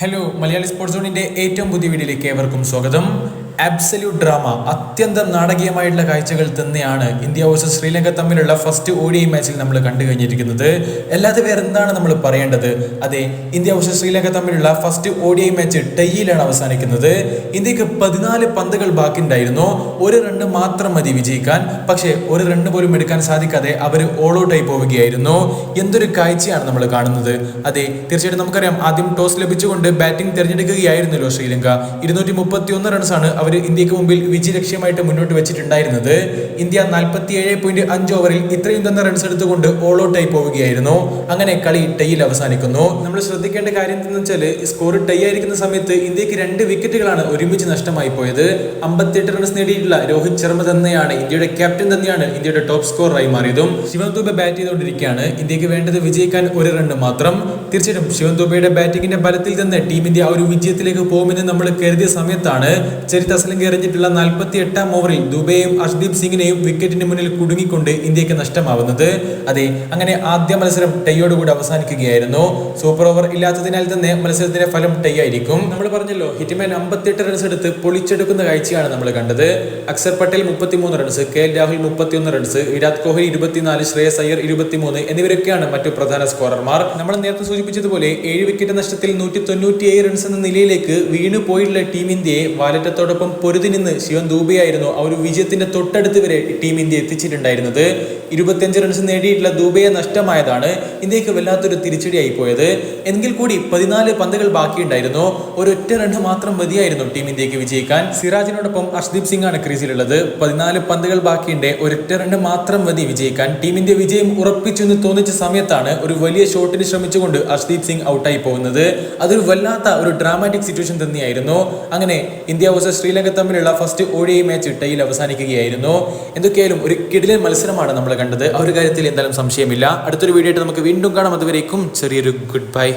Hello Malayali sports സോണിന്റെ ഏറ്റവും പുതിയ വീഡിയോയിലേക്ക് ഏവർക്കും സ്വാഗതം. അബ്സല്യൂട്ട് ഡ്രാമ, അത്യന്തം നാടകീയമായിട്ടുള്ള കാഴ്ചകൾ തന്നെയാണ് ഇന്ത്യ വേഴ്സസ് ശ്രീലങ്ക തമ്മിലുള്ള ഫസ്റ്റ് ODI മാച്ചിൽ നമ്മൾ കണ്ടു കഴിഞ്ഞിരിക്കുന്നത്. അല്ലാതെ വേറെ എന്താണ് നമ്മൾ പറയേണ്ടത്? അതെ, ഇന്ത്യ വേഴ്സസ് ശ്രീലങ്ക തമ്മിലുള്ള ഫസ്റ്റ് ODI മാച്ച് ടൈയിലാണ് അവസാനിക്കുന്നത്. ഇന്ത്യക്ക് 14 പന്തുകൾ ബാക്കിയുണ്ടായിരുന്നു. ഒരു റണ്ണ് മാത്രം മതി വിജയിക്കാൻ. പക്ഷേ ഒരു റണ്ണ് പോലും എടുക്കാൻ സാധിക്കാതെ അവർ ഓൾ ഔട്ടായി പോവുകയായിരുന്നു. എന്തൊരു കാഴ്ചയാണ് നമ്മൾ കാണുന്നത്. അതെ, തീർച്ചയായിട്ടും നമുക്കറിയാം, ആദ്യം ടോസ് ലഭിച്ചുകൊണ്ട് ബാറ്റിംഗ് തിരഞ്ഞെടുക്കുകയായിരുന്നല്ലോ ശ്രീലങ്ക. 231 റൺസാണ് അവർ ഇന്ത്യക്ക് മുമ്പിൽ വിജയ ലക്ഷ്യമായിട്ട് മുന്നോട്ട് വെച്ചിട്ടുണ്ടായിരുന്നത്. ഇന്ത്യ 47.5 ഓവറിൽ ഇത്രയും തന്നെ റൺസ് എടുത്തുകൊണ്ട് ഓൾ ഔട്ട് ആയി പോവുകയായിരുന്നു. അങ്ങനെ കളി ടൈയിൽ അവസാനിക്കുന്നു. നമ്മൾ ശ്രദ്ധിക്കേണ്ട കാര്യം എന്താണെന്ന് വെച്ചാൽ, സ്കോർ ടൈ ആയിരിക്കുന്ന സമയത്ത് ഇന്ത്യക്ക് 2 വിക്കറ്റുകളാണ് ഒരുമിച്ച് നഷ്ടമായി പോയത്. 58 റൺസ് നേടിയിട്ടുള്ള രോഹിത് ശർമ്മ തന്നെയാണ് ഇന്ത്യയുടെ ക്യാപ്റ്റൻ, തന്നെയാണ് ഇന്ത്യയുടെ ടോപ്പ് സ്കോററായി മാറിയതും. ശിവം ദുബെ ബാറ്റ് ചെയ്തുകൊണ്ടിരിക്കുകയാണ്. ഇന്ത്യക്ക് വേണ്ടത് വിജയിക്കാൻ ഒരു റണ്ണ് മാത്രം. തീർച്ചയായിട്ടും ശിവം ദുബെയുടെ ബാറ്റിംഗിന്റെ ബലത്തിൽ തന്നെ ടീം ഇന്ത്യ ആ ഒരു വിജയത്തിലേക്ക് പോകുമെന്ന് നമ്മൾ കരുതിയ സമയത്താണ് ചരിത്ര അസലങ്ക എറിഞ്ഞിട്ടുള്ള 48-ാം ഓവറിൽ ദുബെയും അർഷ്ദീപ് സിംഗിനെയും വിക്കറ്റിന് മുന്നിൽ കുടുങ്ങിക്കൊണ്ട് ഇന്ത്യക്ക് നഷ്ടമാവുന്നത്. അതെ, അങ്ങനെ ആദ്യ മത്സരം ടൈയോടുകൂടി അവസാനിക്കുകയായിരുന്നു. സൂപ്പർ ഓവർ ഇല്ലാത്തതിനാൽ തന്നെ മത്സരത്തിന്റെ ഫലം ടൈ ആയിരിക്കും. നമ്മൾ പറഞ്ഞല്ലോ, ഹിറ്റ്മാൻ 58 റൺസ് എടുത്ത് പൊളിച്ചെടുക്കുന്ന കാഴ്ചയാണ് നമ്മൾ കണ്ടത്. Axar Patel 33 runs, KL Rahul 31 runs, Virat Kohli 24, Shreyas Iyer 23 എന്നിവരൊക്കെയാണ് മറ്റു പ്രധാന സ്കോറർമാർ. നമ്മൾ നേരത്തെ സൂചിപ്പിച്ചതുപോലെ 7 വിക്കറ്റ് നഷ്ടത്തിൽ 197 റൺസ് എന്ന നിലയിലേക്ക് വീണു പോയിട്ടുള്ള ടീം ഇന്ത്യയെ വാലറ്റത്തോടൊപ്പം പൊരുതി നിന്ന് ശിവൻ ദൂബെയായിരുന്നു ആ ഒരു വിജയത്തിന്റെ തൊട്ടടുത്ത് വരെ ടീം ഇന്ത്യ എത്തിച്ചിട്ടുണ്ടായിരുന്നത്. 25 റൺസ് നേടിയിട്ടുള്ള ദൂബെയെ നഷ്ടമായതാണ് ഇന്ത്യക്ക് വല്ലാത്തൊരു തിരിച്ചടിയായി പോയത്. എങ്കിൽ കൂടി 14 പന്തുകൾ ബാക്കിയുണ്ടായിരുന്നു. ഒരൊറ്റ റണ്ണ് മാത്രം മതിയായിരുന്നു ടീം ഇന്ത്യക്ക് വിജയിക്കാൻ. സിറാജിനോടൊപ്പം അർഷ്ദീപ് സിംഗ് ആണ് ക്രീസിലുള്ളത്. 14 പന്തുകൾ ബാക്കിയുണ്ട്, ഒരൊറ്റ റണ്ണ് മാത്രം മതി വിജയിക്കാൻ. ടീം ഇന്ത്യ വിജയം ഉറപ്പിച്ചു എന്ന് തോന്നിച്ച സമയത്താണ് ഒരു വലിയ ഷോട്ടിന് ശ്രമിച്ചുകൊണ്ട് അർഷ്ദീപ് സിംഗ് ഔട്ടായി പോകുന്നത്. അതൊരു വല്ലാത്ത ഒരു ഡ്രാമാറ്റിക് സിറ്റുവേഷൻ തന്നെയായിരുന്നു. അങ്ങനെ ഇന്ത്യ വേഴ്സസ് ശ്രീലങ്ക തമ്മിലുള്ള ഫസ്റ്റ് ODI മാച്ച് ടൈയിൽ അവസാനിക്കുകയായിരുന്നു. എന്തൊക്കെയായാലും ഒരു കിടിലൻ മത്സരമാണ് നമ്മൾ കണ്ടത്. ആ ഒരു കാര്യത്തിൽ എന്തായാലും സംശയമില്ല. അടുത്തൊരു വീഡിയോ ആയിട്ട് നമുക്ക് വീണ്ടും കാണാം. അതുവരേക്കും ചെറിയൊരു ഗുഡ് ബൈ.